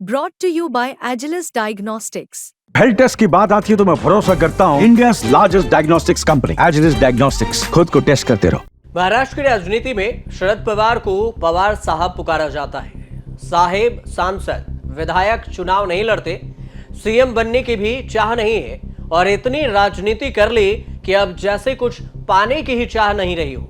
Brought to you by Agilus Diagnostics. Health test की बात आती है तो मैं भरोसा करता हूँ India largest diagnostics company Agilus diagnostics. खुद को टेस्ट करते रहो। महाराष्ट्र की राजनीति में शरद पवार को पवार साहब पुकारा जाता है। साहेब सांसद विधायक चुनाव नहीं लड़ते, सीएम बनने की भी चाह नहीं है और इतनी राजनीति कर ली कि अब जैसे कुछ पाने की ही चाह नहीं रही हो।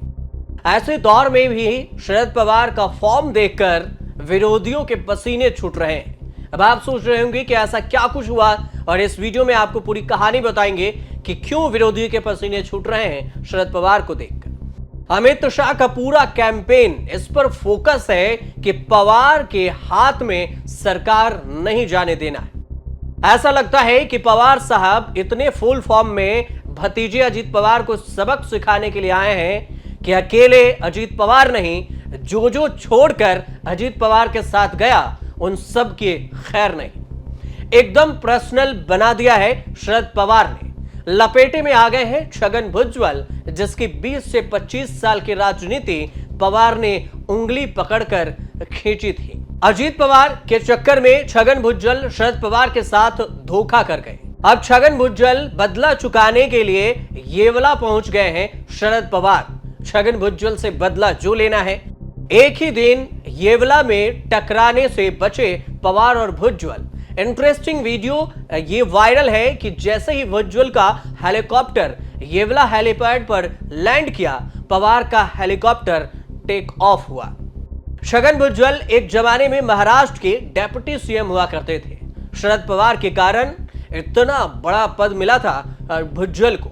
ऐसे दौर में भी शरद पवार का फॉर्म देखकर विरोधियों के पसीने छूट रहे हैं। अब आप सोच रहे होंगे कि ऐसा क्या कुछ हुआ, और इस वीडियो में आपको पूरी कहानी बताएंगे कि क्यों विरोधियों के पसीने छूट रहे हैं शरद पवार को देखकर। अमित शाह का पूरा कैंपेन इस पर फोकस है कि पवार के हाथ में सरकार नहीं जाने देना है। ऐसा लगता है कि पवार साहब इतने फुल फॉर्म में भतीजे अजीत पवार को सबक सिखाने के लिए आए हैं कि अकेले अजीत पवार नहीं, जो छोड़कर अजीत पवार के साथ गया उन सब की खैर नहीं। एकदम पर्सनल बना दिया है शरद पवार ने। लपेटे में आ गए हैं छगन भुजबल, जिसकी 20 से 25 साल की राजनीति पवार ने उंगली पकड़कर खींची थी। अजीत पवार के चक्कर में छगन भुजबल शरद पवार के साथ धोखा कर गए। अब छगन भुजबल बदला चुकाने के लिए येवला पहुंच गए हैं शरद पवार। छगन भुजबल से बदला जो लेना है। एक ही दिन येवला में टकराने से बचे पवार और भुजबल। इंटरेस्टिंग वीडियो ये वायरल है कि जैसे ही भुजबल का हेलीकॉप्टर येवला हेलीपैड पर लैंड किया, पवार का हेलीकॉप्टर टेक ऑफ हुआ। छगन भुजबल एक जमाने में महाराष्ट्र के डेप्यूटी सीएम हुआ करते थे। शरद पवार के कारण इतना बड़ा पद मिला था भुजबल को।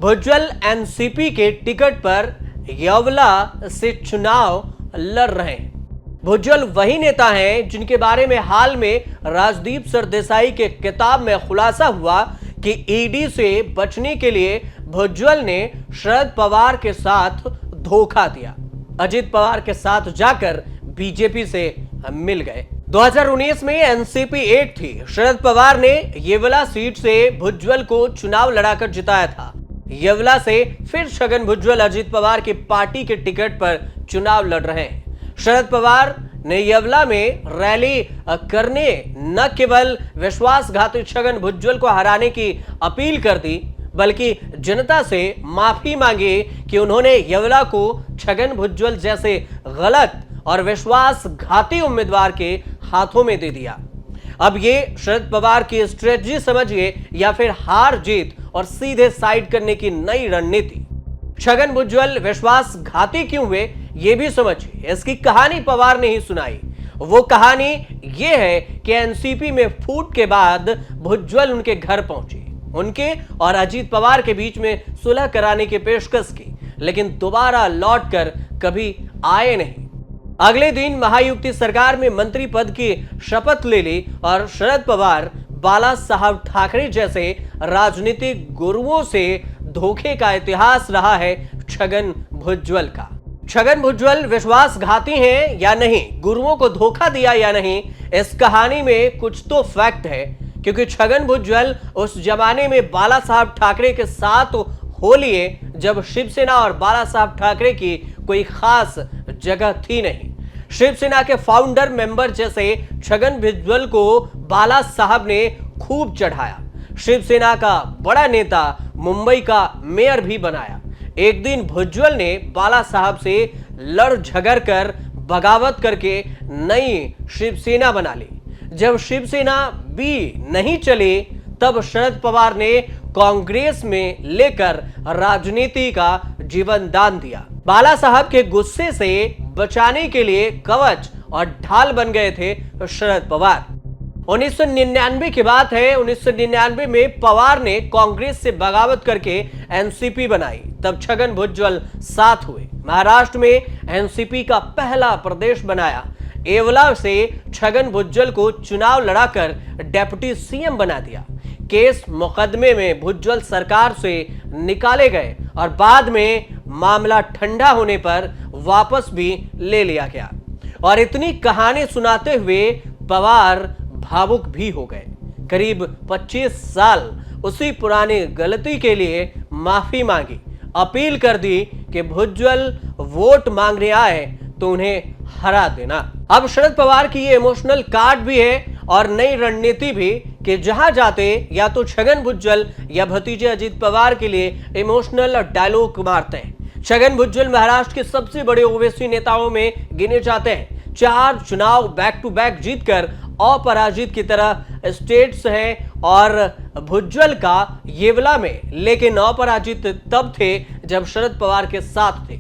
भुजबल एनसीपी के टिकट पर येवला से चुनाव लड़ रहे हैं। भुजबल वही नेता हैं जिनके बारे में हाल में राजदीप सरदेसाई के किताब में खुलासा हुआ कि ईडी से बचने के लिए भुजबल ने शरद पवार के साथ धोखा दिया। अजीत पवार के साथ जाकर बीजेपी से मिल गए। 2019 में एनसीपी एक थी। शरद पवार ने येवला सीट से भुजबल को चुनाव लड़ाकर जिताया था। येवला से फिर छगन भुजबल अजीत पवार की पार्टी के टिकट पर चुनाव लड़ रहे हैं। शरद पवार ने येवला में रैली करने न केवल विश्वासघाती छगन भुजबल को हराने की अपील कर दी, बल्कि जनता से माफी मांगी कि उन्होंने येवला को छगन भुजबल जैसे गलत और विश्वासघाती उम्मीदवार के हाथों में दे दिया। अब ये शरद पवार की स्ट्रेटजी समझिए या फिर हार जीत और सीधे साइड करने की नई रणनीति। छगन भुजबल विश्वासघाती क्यों हुए ये भी समझिए। इसकी कहानी पवार ने ही सुनाई। वो कहानी ये है कि एनसीपी में फूट के बाद भुजबल उनके घर पहुंचे, उनके और अजीत पवार के बीच में सुलह कराने की पेशकश की, लेकिन दोबारा लौटकर कभी आए नहीं। अगले दिन महायुति सरकार में मंत्री पद की शपथ ले ली और शरद पवार बाला साहब ठाकरे जैसे राजनीतिक गुरुओं से धोखे का इतिहास रहा है छगन भुजबल का। छगन भुजबल विश्वासघाती हैं या नहीं, गुरुओं को धोखा दिया या नहीं, इस कहानी में कुछ तो फैक्ट है, क्योंकि छगन भुजबल उस जमाने में बाला साहब ठाकरे के साथ हो लिए जब शिवसेना और बाला साहब ठाकरे की कोई खास जगह थी नहीं। शिवसेना के फाउंडर मेंबर जैसे छगन भुजबल को बाला साहब ने खूब चढ़ाया। शिवसेना का बड़ा नेता, मुंबई का मेयर भी बनाया। एक दिन भुजबल ने बाला साहब से लड़ झगड़ कर बगावत करके नई शिवसेना बना ली। जब शिवसेना भी नहीं चली, तब शरद पवार ने कांग्रेस में लेकर राजनीति का जीवन दान दिया। बाला साहब के गुस्से से बचाने के लिए कवच और ढाल बन गए थे शरद पवार। 1999 की बात है। 1999 में पवार ने कांग्रेस से बगावत करके एनसीपी बनाई। तब छगन भुजबल साथ हुए। महाराष्ट्र में एनसीपी का पहला प्रदेश बनाया। येवला से छगन भुजबल को चुनाव लड़ाकर डेप्यूटी सीएम बना दिया। केस मुकदमे में भुजबल सरकार से निकाले गए और बाद में मामला ठंडा होने पर वापस भी ले लिया गया। और इतनी कहानी सुनाते हुए पवार भावुक भी हो गए। करीब 25 साल उसी पुरानी गलती के लिए माफी मांगी, अपील कर दी कि भुजबल वोट मांगने आए तो उन्हें हरा देना। अब शरद पवार की ये इमोशनल कार्ड भी है और नई रणनीति भी कि जहां जाते या तो छगन भुज्जल या भतीजे अजीत पवार के लिए इमोशनल डायलॉग मारते हैं। छगन भुज्जल महाराष्ट्र के सबसे बड़े ओवैसी नेताओं में गिने जाते हैं। 4 चुनाव बैक टू बैक जीतकर अपराजित की तरह स्टेट्स हैं और भुज्जल का येवला में, लेकिन अपराजित तब थे जब शरद पवार के साथ थे।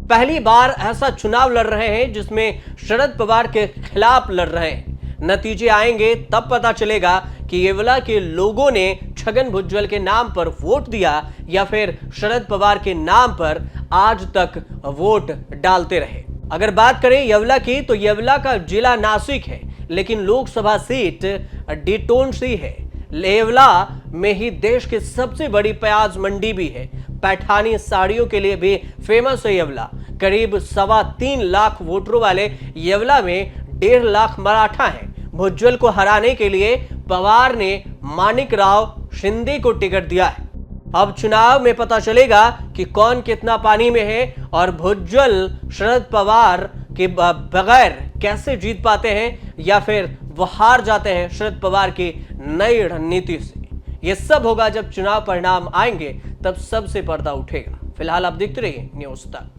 पहली बार ऐसा चुनाव लड़ रहे हैं जिसमें शरद पवार के खिलाफ लड़ रहे हैं। नतीजे आएंगे तब पता चलेगा कि येवला के लोगों ने छगन भुज्जल के नाम पर वोट दिया या फिर शरद पवार के नाम पर आज तक वोट डालते रहे। अगर बात करें येवला की, तो येवला का जिला नासिक है, लेकिन लोकसभा सीट डिटोन सी है। येवला में ही देश की सबसे बड़ी प्याज मंडी भी है। पैठानी साड़ियों के लिए भी फेमस है येवला। करीब 3.25 लाख वोटरों वाले येवला में 1.5 लाख मराठा हैं। भुज्जल को हराने के लिए पवार ने माणिकराव शिंदे को टिकट दिया है। अब चुनाव में पता चलेगा कि कौन कितना पानी में है और भुज्जल शरद पवार के बगैर कैसे जीत पाते हैं या फिर वो हार जाते हैं शरद पवार की नई रणनीति से। ये सब होगा जब चुनाव परिणाम आएंगे, तब सबसे पर्दा उठेगा। फिलहाल आप देखते रहिए न्यूज़ तक।